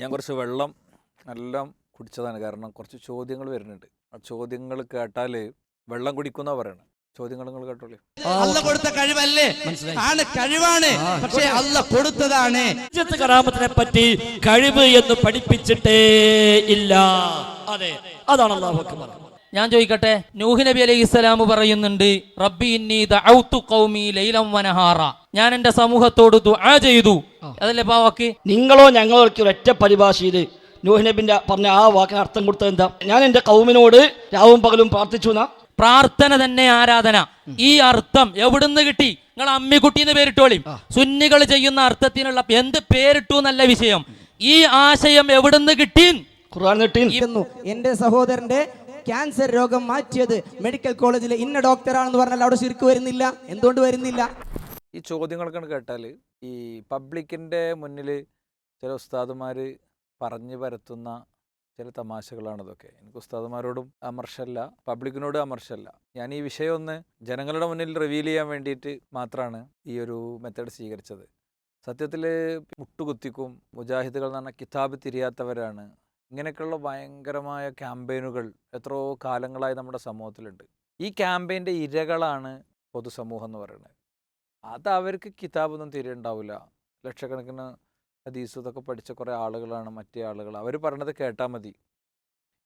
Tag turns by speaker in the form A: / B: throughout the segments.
A: ഞാൻ കുറച്ച് വെള്ളം എല്ലാം കുടിച്ചതാണ്. കാരണം കുറച്ച് ചോദ്യങ്ങൾ വരുന്നുണ്ട്. ആ ചോദ്യങ്ങൾ കേട്ടാൽ വെള്ളം കുടിക്കുന്ന പറയണം. ചോദ്യങ്ങൾ നിങ്ങൾ കേട്ടോളൂ.
B: അല്ല കൊടുത്ത കഴിവല്ലേ, ആണ് കഴിവാണ്, പക്ഷേ അല്ല കൊടുത്തതാണ്.
C: കറാമത്തിനെ പറ്റി കഴിവ് എന്ന് പഠിപ്പിച്ചിട്ടേ ഇല്ല. അതെ, അതാണ് അല്ലാഹു അക്ബർ.
D: ഞാൻ ചോദിക്കട്ടെ, നൂഹ് നബി അലൈഹി സ്വലാം പറയുന്നുണ്ട്, റബ്ബി ഇന്നി ദഅഉതു ഖൗമി ലൈലൻ വനഹാറ, ഞാൻ എന്റെ സമൂഹത്തോട് ദുആ ചെയ്തു. അതല്ലേ വാക്ക്?
C: നിങ്ങളോ ഞങ്ങളോ ഒരൊറ്റ പരിഭാഷയിൽ നൂഹ് നബിന്റെ പറഞ്ഞ ആ വാക്കിന് അർത്ഥം കൊടുത്തത് എന്താ? ഞാൻ എന്റെ കൗമിനോട് രാവും പകലും പ്രാർത്ഥിച്ചു എന്നാ.
D: പ്രാർത്ഥന തന്നെ ആരാധന. ഈ അർത്ഥം എവിടുന്ന് കിട്ടി? നിങ്ങൾ അമ്മിക്കുട്ടിന്ന് പേരിട്ടോളി. സുന്നികൾ ചെയ്യുന്ന അർത്ഥത്തിനുള്ള എന്ത് പേരിട്ടു എന്നല്ല വിഷയം. ഈ ആശയം എവിടുന്ന് കിട്ടി?
C: ഖുർആൻ കിട്ടി.
B: എന്റെ സഹോദരന്റെ ക്യാൻസർ രോഗം മാറ്റിയത് മെഡിക്കൽ കോളേജിലെ ഇന്ന ഡോക്ടറാണെന്ന് പറഞ്ഞാൽ അവിടെ ശിർക്ക് വരുന്നില്ല. എന്തുകൊണ്ട് വരുന്നില്ല?
A: ഈ ചോദ്യങ്ങളൊക്കെ കേട്ടാൽ ഈ പബ്ലിക്കിൻ്റെ മുന്നിൽ ചില ഉസ്താദുമാർ പറഞ്ഞു പരത്തുന്ന ചില തമാശകളാണിതൊക്കെ. എനിക്ക് ഉസ്താദുമാരോടും അമർഷമല്ല, പബ്ലിക്കിനോടും അമർഷമല്ല. ഞാൻ ഈ വിഷയം ഒന്ന് ജനങ്ങളുടെ മുന്നിൽ റിവീൽ ചെയ്യാൻ വേണ്ടിയിട്ട് മാത്രമാണ് ഈ ഒരു മെത്തേഡ് സ്വീകരിച്ചത്. സത്യത്തിൽ മുട്ടുകുത്തിക്കും മുജാഹിദുകൾ എന്ന് പറഞ്ഞാൽ കിതാബ് തിരിയാത്തവരാണ്. ഇങ്ങനെയൊക്കെയുള്ള ഭയങ്കരമായ ക്യാമ്പയിനുകൾ എത്രയോ കാലങ്ങളായി നമ്മുടെ സമൂഹത്തിലുണ്ട്. ഈ ക്യാമ്പയിൻ്റെ ഇരകളാണ് പൊതുസമൂഹം എന്ന് പറയുന്നത്. അത് അവർക്ക് കിതാബൊന്നും തിരിയുണ്ടാവില്ല. ലക്ഷക്കണക്കിന് ഹദീസ് ഇതൊക്കെ പഠിച്ച കുറേ ആളുകളാണ് മറ്റേ ആളുകൾ. അവർ പറഞ്ഞത് കേട്ടാൽ മതി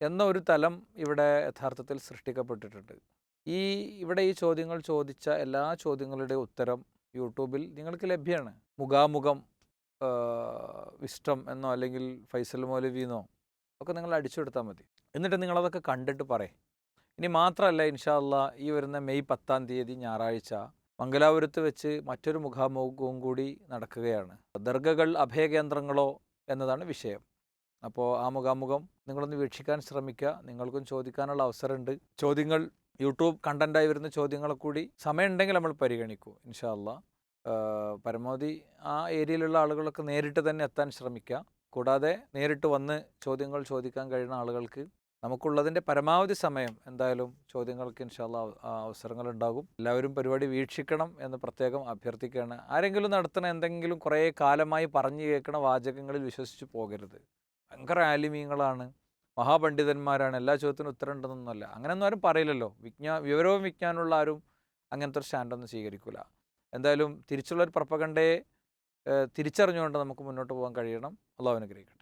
A: എന്ന ഒരു തലം ഇവിടെ യഥാർത്ഥത്തിൽ സൃഷ്ടിക്കപ്പെട്ടിട്ടുണ്ട്. ഇവിടെ ഈ ചോദ്യങ്ങൾ ചോദിച്ച എല്ലാ ചോദ്യങ്ങളുടെയും ഉത്തരം യൂട്യൂബിൽ നിങ്ങൾക്ക് ലഭ്യമാണ്. മുഖാമുഖം വിസ്റ്റം എന്നോ അല്ലെങ്കിൽ ഫൈസൽ മൗലവിന്നോ ഒക്കെ നിങ്ങൾ അടിച്ചുകൊടുത്താൽ മതി. എന്നിട്ട് നിങ്ങളതൊക്കെ കണ്ടിട്ട് പറയും. ഇനി മാത്രമല്ല, ഇൻഷാ അല്ലാഹ് ഈ വരുന്ന മെയ് 10 ഞായറാഴ്ച മംഗലാപുരത്ത് വെച്ച് മറ്റൊരു മുഖാമുഖവും കൂടി നടക്കുകയാണ്. ദർഗകൾ അഭയകേന്ദ്രങ്ങളോ എന്നതാണ് വിഷയം. അപ്പോൾ ആ മുഖാമുഖം നിങ്ങളൊന്ന് വീക്ഷിക്കാൻ ശ്രമിക്കുക. നിങ്ങൾക്കും ചോദിക്കാനുള്ള അവസരമുണ്ട്. ചോദ്യങ്ങൾ യൂട്യൂബ് കണ്ടൻറ്റായി വരുന്ന ചോദ്യങ്ങളെ കൂടി സമയമുണ്ടെങ്കിൽ നമ്മൾ പരിഗണിക്കൂ ഇൻഷാ അല്ലാഹ്. പരമാവധി ആ ഏരിയയിലുള്ള ആളുകളൊക്കെ നേരിട്ട് തന്നെ എത്താൻ ശ്രമിക്കുക. കൂടാതെ നേരിട്ട് വന്ന് ചോദ്യങ്ങൾ ചോദിക്കാൻ കഴിയുന്ന ആളുകൾക്ക് നമുക്കുള്ളതിൻ്റെ പരമാവധി സമയം എന്തായാലും ചോദ്യങ്ങൾക്ക് ഇൻഷാ അല്ലാഹ് അവസരങ്ങളുണ്ടാകും. എല്ലാവരും പരിപാടി വീക്ഷിക്കണം എന്ന് പ്രത്യേകം അഭ്യർത്ഥിക്കുകയാണ്. ആരെങ്കിലും നടത്തുന്ന എന്തെങ്കിലും കുറേ കാലമായി പറഞ്ഞു കേൾക്കണ വാചകങ്ങളിൽ വിശ്വസിച്ച് പോകരുത്. ഭയങ്കര ആലിമീങ്ങളാണ്, മഹാപണ്ഡിതന്മാരാണ്, എല്ലാ ചോദ്യത്തിനും ഉത്തരം ഉണ്ടെന്നൊന്നുമല്ല. അങ്ങനെയൊന്നും ആരും പറയില്ലല്ലോ. വിവരവും വിജ്ഞാനമുള്ള ആരും അങ്ങനത്തെ ഒരു സ്റ്റാൻഡൊന്നും സ്വീകരിക്കില്ല. എന്തായാലും തിരിച്ചുള്ളൊരു പ്രപ്പകണ്ടയെ തിരിച്ചറിഞ്ഞുകൊണ്ട് നമുക്ക് മുന്നോട്ട് പോകാൻ കഴിയണം. അല്ലാഹു അനുഗ്രഹിക്കട്ടെ.